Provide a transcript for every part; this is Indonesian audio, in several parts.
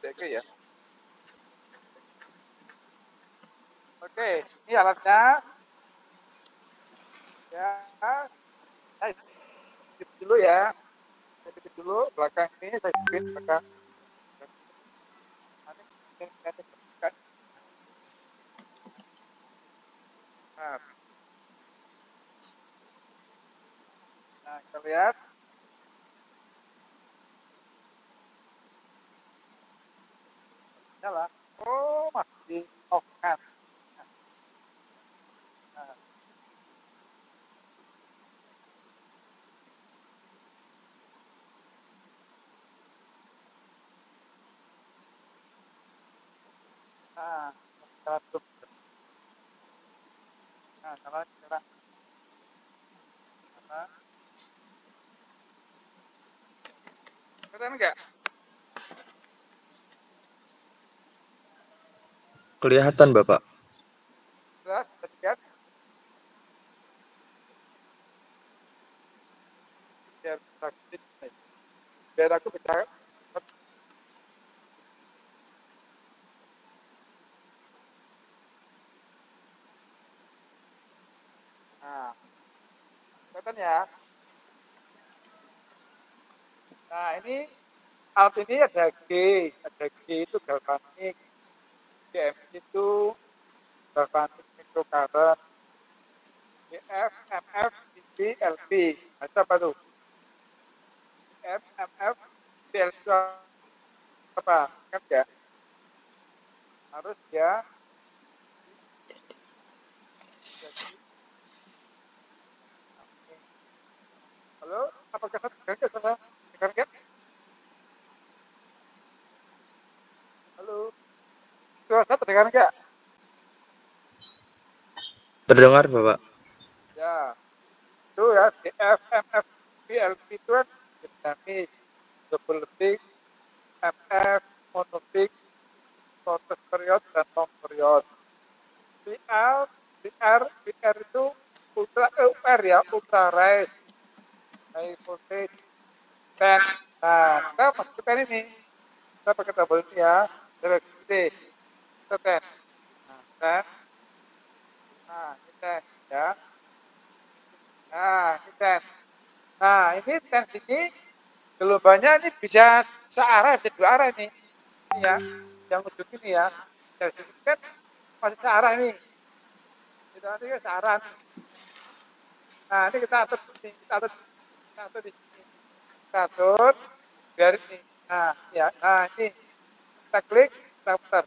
Oke ya. Oke, ini alatnya. Ya, saya sedikit dulu ya. Sedikit dulu belakang ini saya bikin belakang. Nah, kita lihat. Nyala. Oh, masih off kan. Nah, nah, nyala tuh. Nah, nyala, nyala. Nyala. Keren nggak? Kelihatan, Bapak. Jelas, tadi kan? Biar aku bisa. Nah, kelihatan ya. Nah, ini alat ini ada G itu galvanik, GM itu galvanik microcurrent, GF, MF, IC, LP. Nah, itu apa tuh? GF, MF, IC, LP itu apa? Kan ya? Harus ya. Jadi, halo, apakah saya dengar nggak? Saudara? Dengar nggak? Halo, suara saya terdengar nggak? Terdengar, Bapak. Ya, itu ya GF, MF, IC, LP itu kan dinamis, double peak, MF, monopik, shortest period, dan long period. VR, VR itu ultra UR ya, ultra rise, high voltage, dan nah kita masukkan ini, kita pakai tabel ini ya, dari gede, kita ten, nah ten, nah ini ten ya, nah ini ten, nah ini ten ini gelombangnya ini bisa searah, bisa dua arah ini ya, yang ujung ini ya, dari sini kan masih searah ini, kita nanti searah nih. Nah ini kita atur di sini, kita atur di sini. Kita atur biar ini. Nah, ya, nah ini kita klik, kita putar.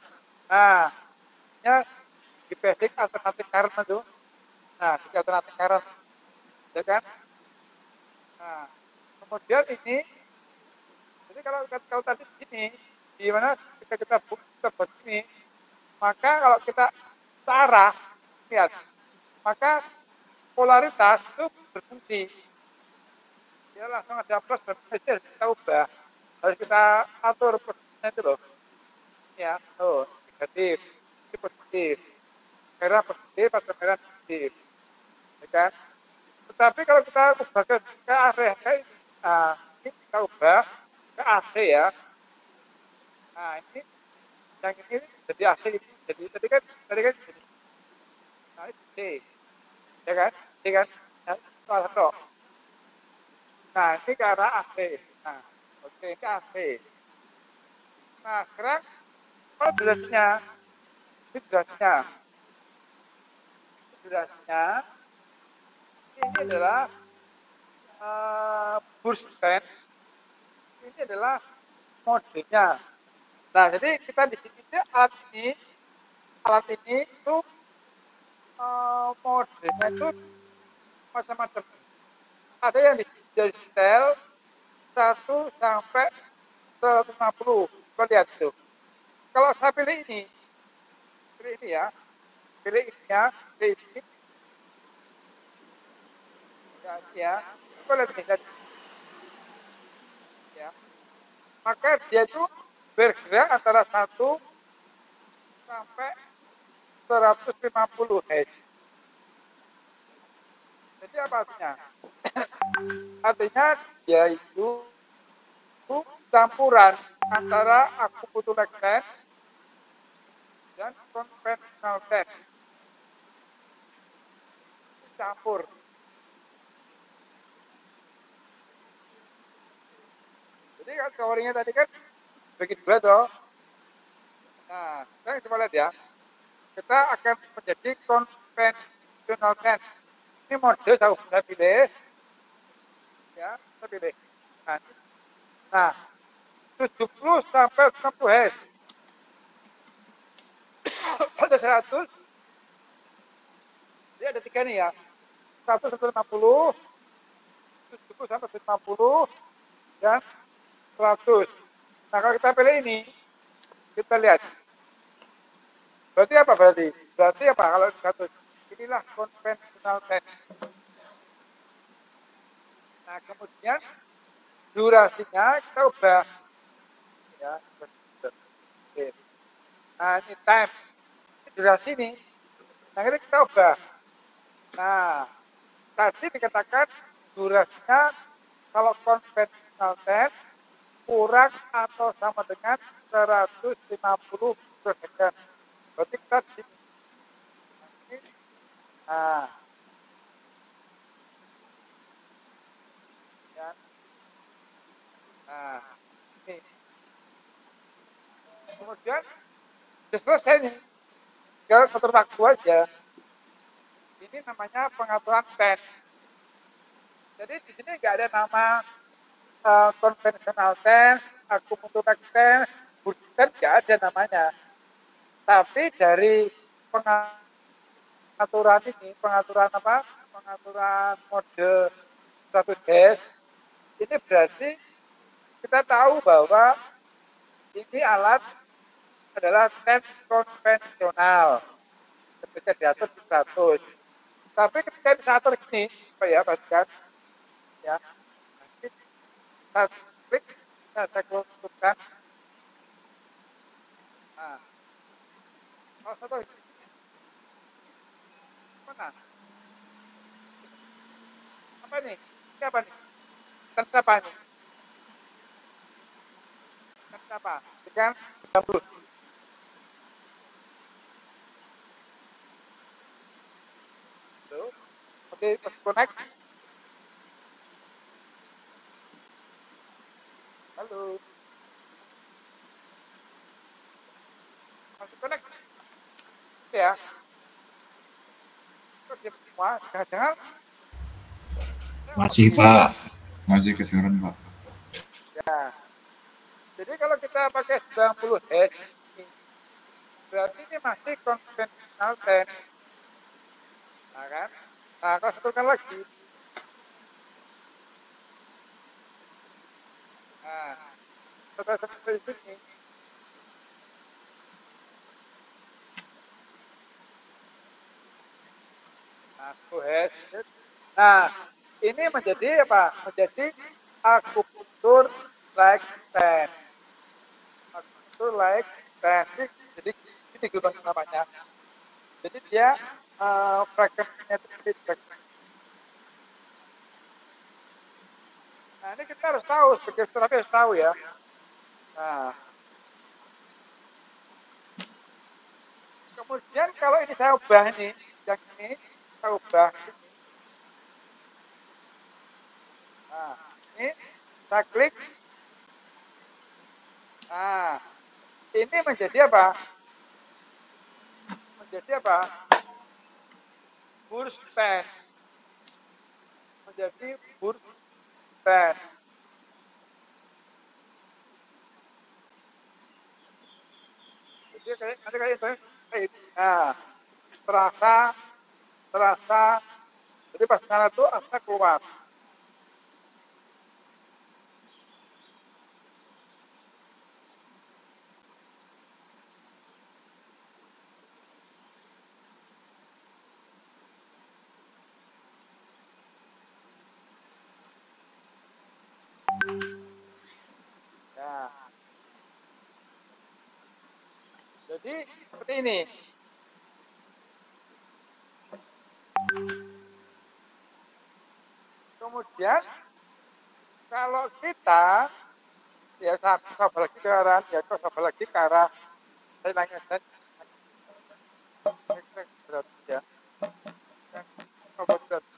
Nah, ini di basic alternatif current itu. Nah, di alternatif current, ya kan? Nah, kemudian ini, jadi kalau tadi di sini, di mana kita buat ini, maka kalau kita searah, lihat, maka polaritas itu berfungsi. Dia langsung ada plus dan minus, kita ubah. Harus kita atur posisinya itu loh. Ya, tuh, negatif, ini positif. Merah positif atau merah negatif. Ya kan? Tetapi kalau kita ubah ke AC, kayak ini, nah, ini kita ubah ke AC ya. Nah, ini yang ini jadi AC ini jadi tadi kan jadi nah, ini C, ya kan? C kan? Nah, salah satu. Nah, ini ke arah AC. Nah, oke, ini AC. Nah, sekarang kalau durasinya, ini durasinya, ini adalah burst band, ini adalah modenya. Nah, jadi kita di sini alat ini itu modenya itu macam-macam. Ada yang dari setel 1 sampai 150. Kita lihat tuh. Kalau saya pilih ini ya, pilih ini ya, pilih ini ya. Kita lihat ini ya. Maka dia itu bergerak antara 1 sampai 150 Hz. Jadi apa artinya? Artinya dia itu campuran antara akupunktur dan konvensional ten. Campur. Jadi kan teorinya tadi kan bagi dua toh. Nah, sekarang coba lihat ya. Kita akan menjadi konvensional ten. Ini mode saya pilih. Ya, saya pilih. Nah, 70 sampai 60 Hz. Ada 100. Jadi ada tiga nih ya. 100 sampai 50, 70 sampai 50, dan 100. Nah, kalau kita pilih ini, kita lihat. Berarti apa berarti? Berarti apa kalau 100? Inilah konvensional ten. Nah, kemudian durasinya kita ubah. Ya. Nah, ini time. Ini durasi nih. Nah, ini kita ubah. Nah, tadi dikatakan durasinya kalau konvensional ten kurang atau sama dengan 150 mikrosekund. Berarti kita di sini. Nah, ya. Nah, ini. Kemudian sudah selesai nih. Tinggal atur waktu aja. Ini namanya pengaturan ten. Jadi di sini nggak ada nama konvensional ten, akupunktur ten, ten nggak ada namanya. Tapi dari pengaturan ini, pengaturan apa? Pengaturan mode 100 Hz, ini berarti kita tahu bahwa ini alat adalah ten konvensional ketika diatur di 100. Tapi ketika diatur gini, apa ya, pastikan ya. Kita klik, kita saya keluarkan. Nah, kalau satu mana? Apa nih? Ini apa nih? Kan siapa nih? Kan siapa? Dengan 30. Halo. Oke, connect. Halo. Masih connect. Ya. Kok dia semua? Jangan-jangan. Masih, Pak. Masih kedengeran, Pak. Ya. Jadi kalau kita pakai 90 Hz, berarti ini masih konvensional ten. Nah, kan? Nah, kalau satukan lagi. Nah, setelah sini. Nah, 2 Hz. Nah, ini menjadi apa? Menjadi akupunktur like ten. Akupunktur like ten. Jadi ini gelombang namanya. Jadi dia frekuensinya itu. Nah, ini kita harus tahu, sebagai terapi harus tahu ya. Nah, kemudian kalau ini saya ubah ini, yang ini saya ubah ini. Nah, ini saya klik. Nah, ini menjadi apa? Menjadi apa? Burst ten. Menjadi burst ten. Jadi nanti kayak itu. Nah, terasa. Jadi pas sana tuh asapnya keluar. Nah, jadi seperti ini. Kemudian kalau kita ya aku coba lagi ke arah, ya aku coba lagi ke arah saya nanya dan berarti ya, yang coba berarti.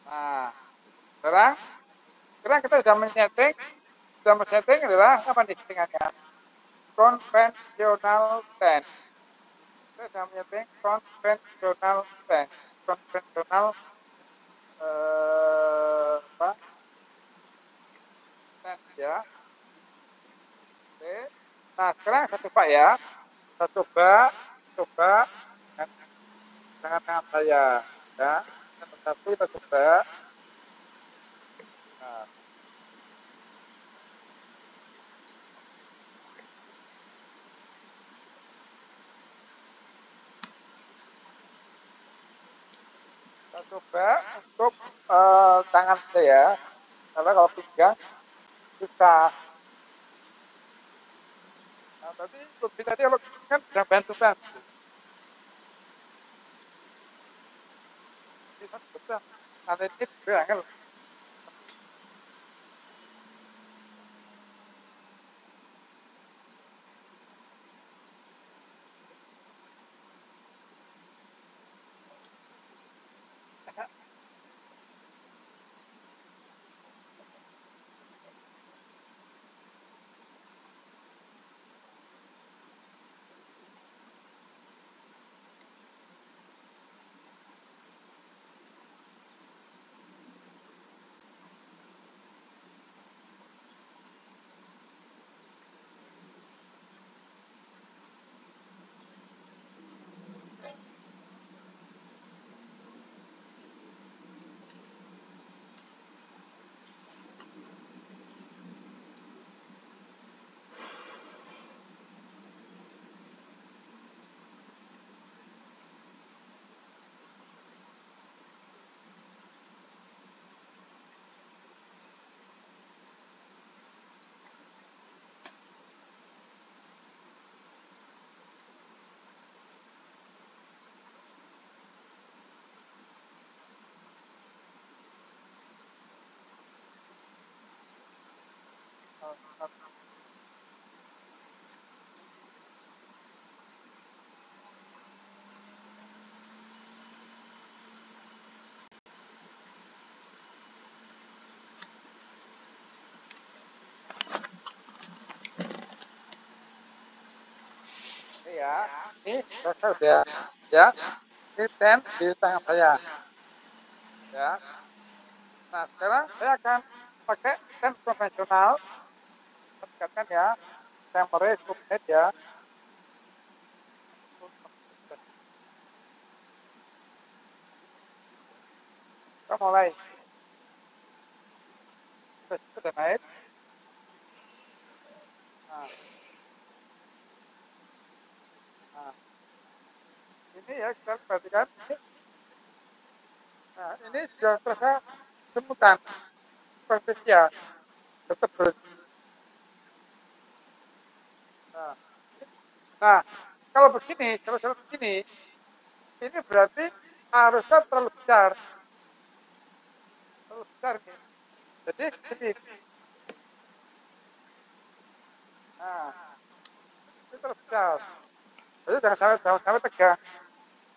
Nah, sekarang, sekarang kita sudah men-setting adalah apa nih settingannya? Konvensional tense. Kita sudah men-setting konvensional tense. Konvensional apa? Tense ya. Oke. Nah, sekarang saya coba ya. Saya coba dengan tangan saya. Ya. Yang satu kita coba. Nah, kita coba untuk tangan saya. Karena kalau pinggang susah. Nah, tapi lebih tadi kalau kan bisa bantu-bantu. Bisa susah. Ada ini juga ya. Ini saya udah ya. Ini ten di tangan saya. Ya. Nah, sekarang saya akan pakai ten konvensional. Tekan ya. Temporary submit ya. Kita mulai. Sudah naik. Nah, nah, ini ya kita perhatikan. Nah, ini sudah terasa semutan. Persisnya tetap ber. Nah, nah, kalau begini, kalau begini, ini berarti harusnya terlalu besar nih. Jadi gini, nah, ini terlalu besar. Jadi jangan sampai tegang,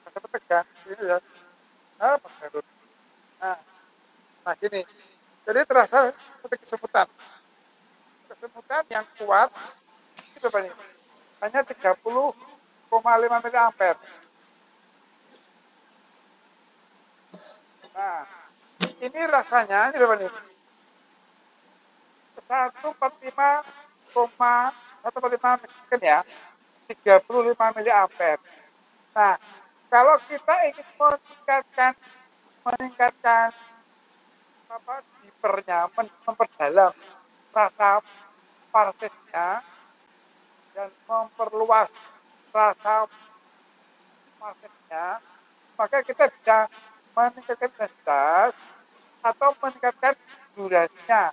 jangan sampai tegang. Ini ya, nah, nah, nah gini. Jadi terasa seperti kesemutan. Kesemutan yang kuat itu banyak. Hanya 30,5 mA. Nah, ini rasanya ini berapa nih? 145,145 sekian ya. 35 mA. Nah, kalau kita ingin meningkatkan apa dipernya, memperdalam rasa parsesnya dan memperluas rasa parsesnya, maka kita bisa meningkatkan intensitas atau meningkatkan durasinya.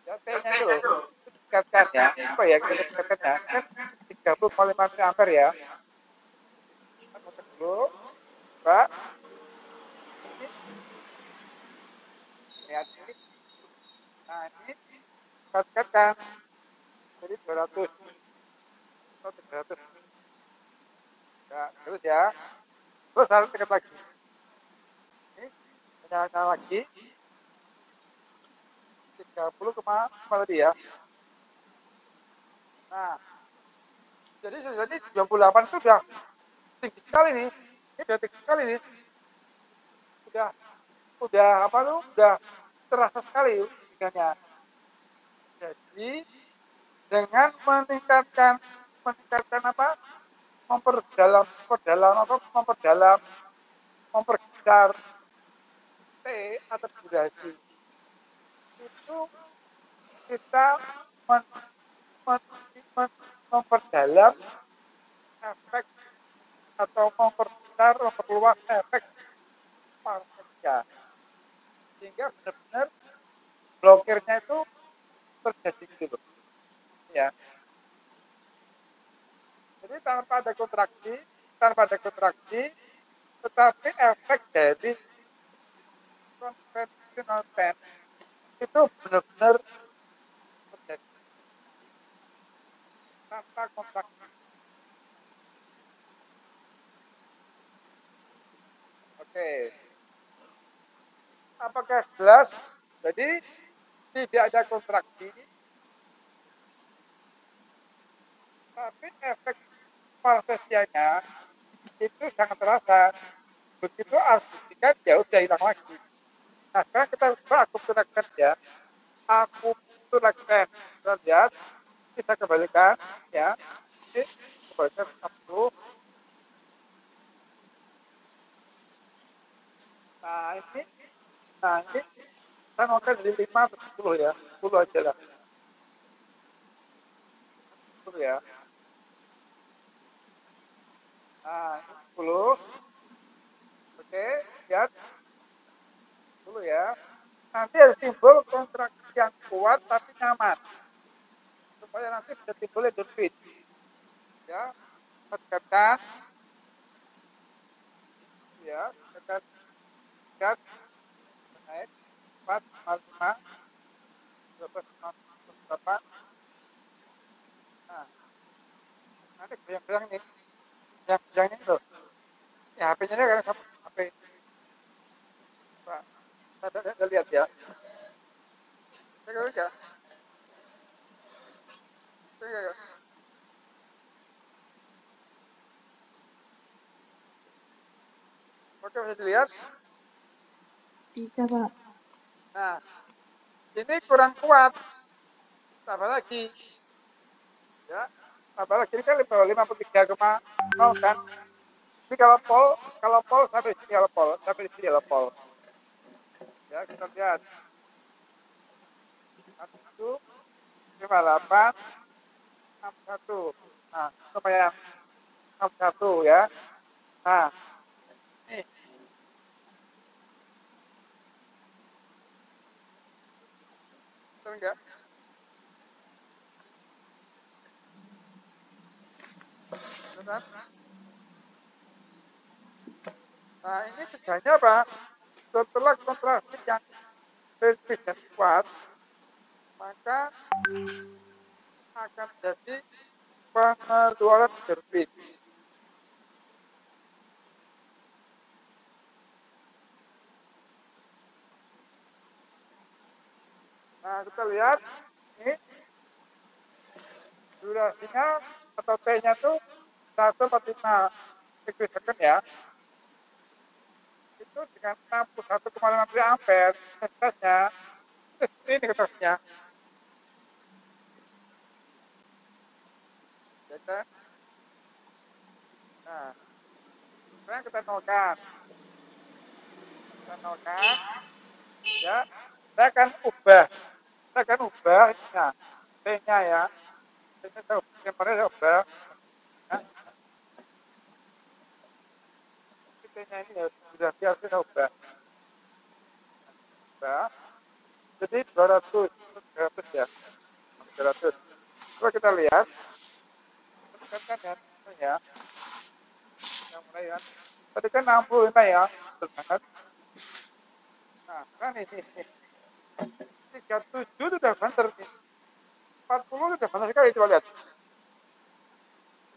Ya, T-nya itu loh, itu tingkatkan ya. Apa ya kita tingkatkan ya? Kan 30,5 mAh ya. Kita kontak dulu, Mbak. Ini, lihat ini. Nah, ini kita tingkatkan jadi 200 atau 300. Ya, terus ya. Terus harus tekan lagi. Ini, nyalakan lagi. 30,5 tadi ya. Nah, jadi 98 itu udah tinggi sekali nih. Ini udah tinggi sekali nih. Udah apa tuh? Udah terasa sekali tingginya. Jadi dengan meningkatkan apa? Memperdalam T atau durasi itu kita men, men, memperdalam efek atau memperluas efek partiknya sehingga benar-benar blokirnya itu terjadi gitu loh ya. Jadi tanpa ada kontraksi tetapi efek dari conventional pen itu benar-benar terjadi tanpa kontraksi. Oke, apakah jelas? Jadi tidak ada kontraksi, tapi efek parestesianya itu sangat terasa. Begitu harus dibuktikan, ya udah hilang lagi. Nah, sekarang kita coba aku gunakan ya. Aku gunakan. Kita lihat, kita kembalikan ya. Ini kembalikan satu. Nah, ini saya mau dari 5 atau 10 ya. 10 aja lah. 10 ya. Nah, ini 10. Oke, lihat. 10 ya. Nanti harus timbul kontraksi yang kuat tapi nyaman. Supaya nanti bisa timbul endorfin. Ya, tekan. Ya, tekan. Naik. 4, 5, 12, 8. Nah, nanti goyang-goyang nih. Yang goyang ini loh. Ya, HP-nya kan sama HP. Pak, kita lihat ya. Saya lihat. Oke, bisa dilihat. Bisa, Pak. Nah, ini kurang kuat. Tambah lagi. Ya, tambah lagi. Ini kan 53,0 kan. Ini kalau pol sampai sini kalau pol. Sampai sini kalau pol. Ya, kita lihat. 1, 58, 61. Nah, lumayan. 61 ya. Nah, ini. Betul enggak? Betul. Nah, ini tujuannya apa? Setelah kontraksi yang spesifik dan kuat, maka akan jadi pengeluaran endorfin. Nah, kita lihat ini durasinya atau T-nya itu 145 second ya. Itu dengan 61,5 ampere tesnya itu seperti ini kertasnya. Ya kan? Nah, sekarang kita nolkan. Ya, saya akan ubah. Nah, T-nya ya. T-nya saya ubah. Nah, T-nya ini ya sudah biasa saya ubah. ya. Jadi 200, 300 ya. 300. Coba kita lihat, tekankan ya, ini ya, yang mulai ya. Tadi kan 60 ini ya, betul banget. Nah, kan ini 37 itu udah bener nih. 40 itu udah bener sekali, coba lihat.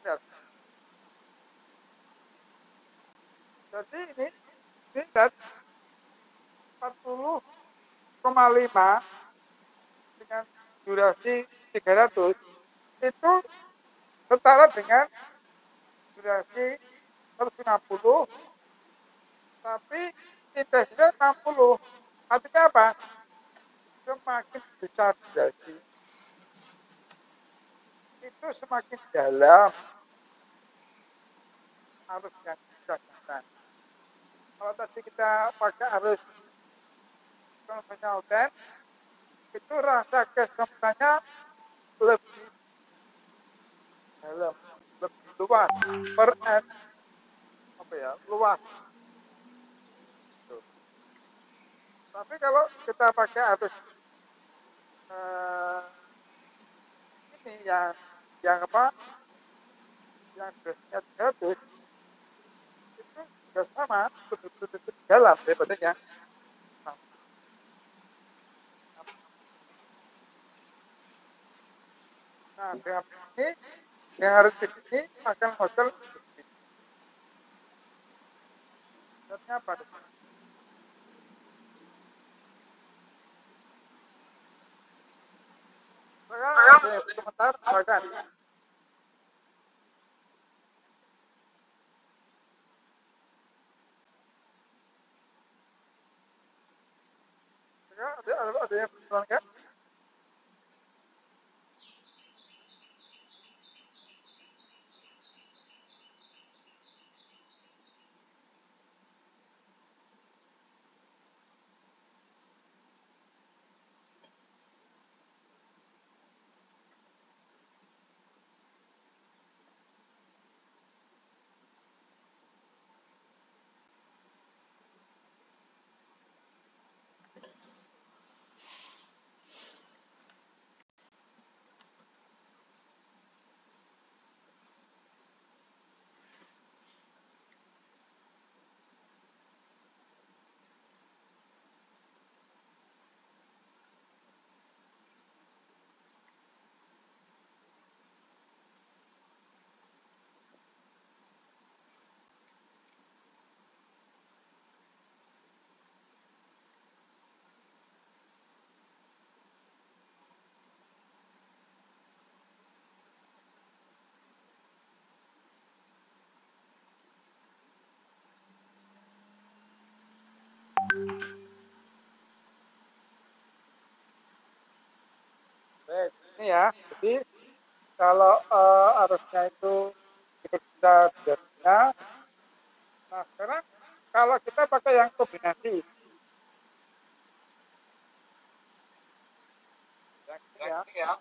Lihat. Jadi ini lihat 40,5 dengan durasi 300 itu setara dengan durasi 150, tapi intensitas 60. Artinya apa? Semakin besar durasi, itu semakin dalam arus yang dirasakan. Kalau tadi kita pakai arus konvensional dan itu rasa kesemuanya lebih dalam, lebih luas, apa ya, luas. Tuh. Tapi kalau kita pakai arus eh, ini yang apa, yang biasanya 300 itu juga sama, lebih dalam daripada yang nah, dengan ini yang harus di sini akan model sebenarnya apa? Saya komentar silakan. Ada yang bertanya? Baik, ini ya. Jadi kalau arusnya itu kita biasanya, nah sekarang kalau kita pakai yang kombinasi, yang ini ya,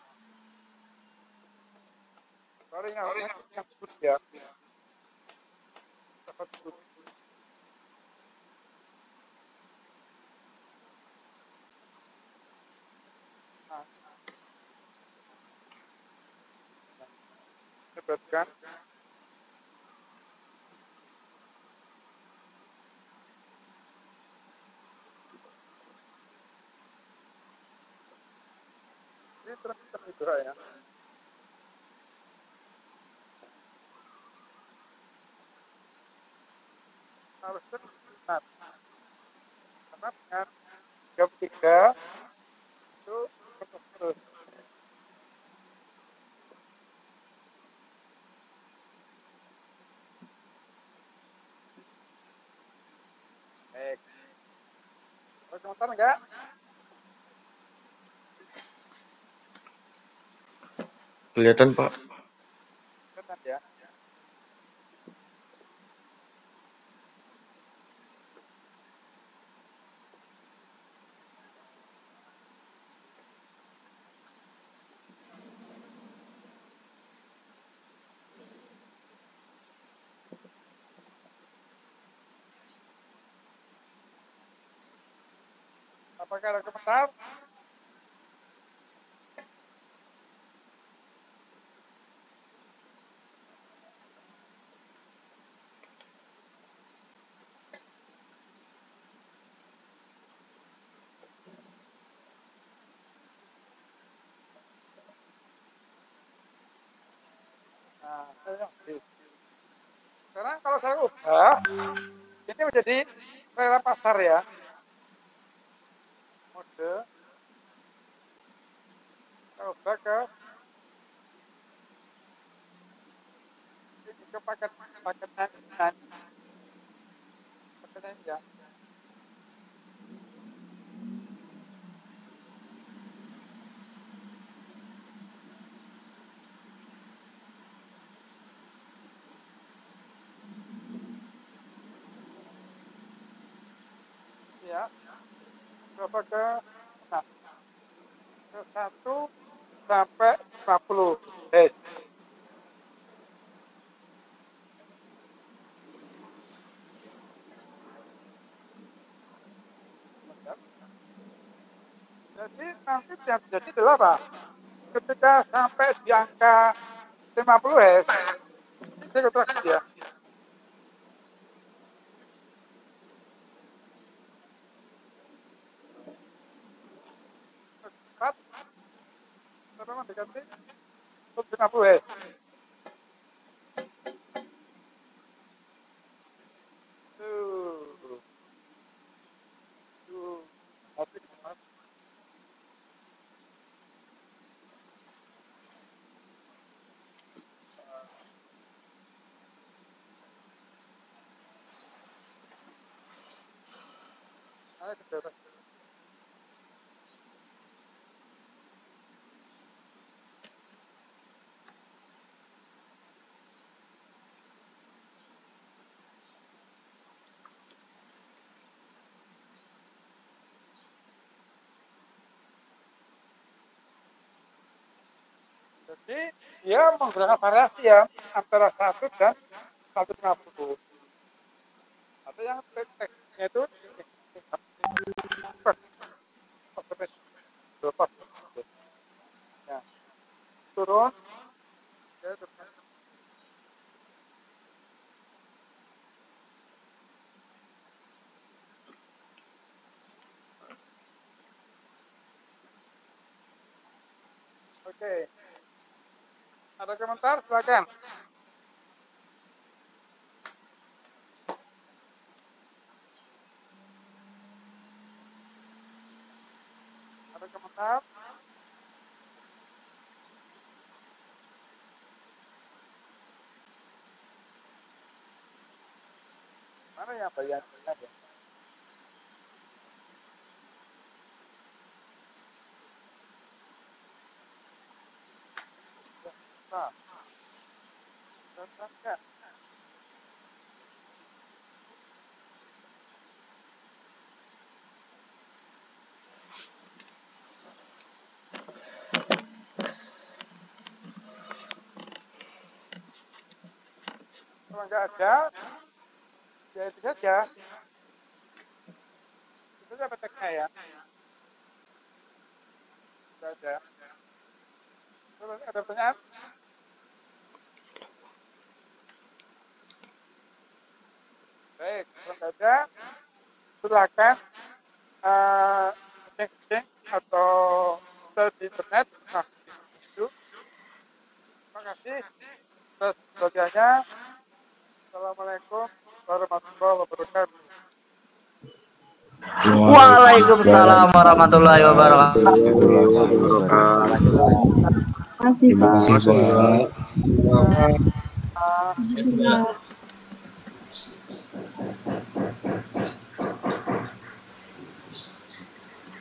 sorry yang good ya, dapat good. Nah, ini berarti kan ini terus juga ya. Harusnya benar, karena dengan jam 3 itu terus. Baik, ada komentar enggak? Kelihatan, Pak. Kelihatan ya. Apakah ada komentar? Nah, sekarang kalau saya ubah, ini menjadi rela pasar ya. Mode, saya ubah ke ini ke paketnya ini ya. Ya, coba ke 1 sampai 50 hash. Jadi nanti yang terjadi adalah apa? Ketika sampai di angka 50 hash, ini saya kontraksi ya. Cepat, kita mendekati 50 hash. Jadi dia menggunakan variasi ya antara 1 dan 150. Atau yang teksnya itu ya, turun ya, turun. Oke. Ada komentar? Silakan. Ada komentar? Mana yang bagian ya? Nah, ya. Kalau nggak ada, ya itu saja. Itu saja teksnya ya. Nggak ada. Terus ada pertanyaan? Baik, kalau nggak ada, silakan cek atau search di internet. Nah, itu. Terima kasih atas perhatiannya. Assalamualaikum warahmatullahi wabarakatuh. Waalaikumsalam warahmatullahi wabarakatuh. Terima kasih, Pak. Terima kasih, Pak.